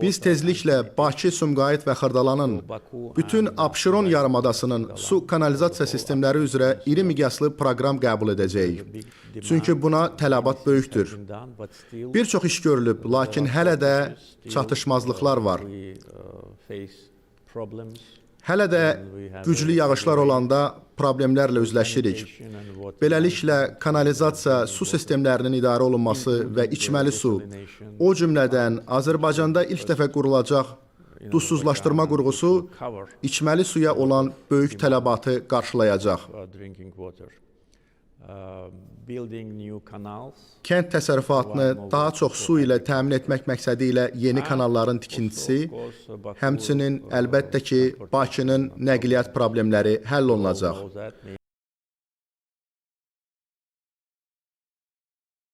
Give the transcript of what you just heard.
Biz tezliklə Bakı, Sumqayıt və Xırdalanın bütün Abşeron yarımadasının su kanalizasiya sistemləri üzrə iri miqyaslı proqram qəbul edəcəyik. Çünki buna tələbat böyükdür. Bir çox iş görülüb, lakin hələ də çatışmazlıqlar var. Hələ də güclü yağışlar olanda problemlərlə üzləşirik. Beləliklə, kanalizasiya, su sistemlərinin idarə olunması və içməli su, o cümlədən Azərbaycanda ilk dəfə qurulacaq duzsuzlaşdırma qurğusu içməli suya olan böyük tələbatı qarşılayacaq. Kənd təsərrüfatını daha çox su ilə təmin etmək məqsədi ilə yeni kanalların tikintisi, həmçinin əlbəttə ki, Bakının nəqliyyat problemləri həll olunacaq.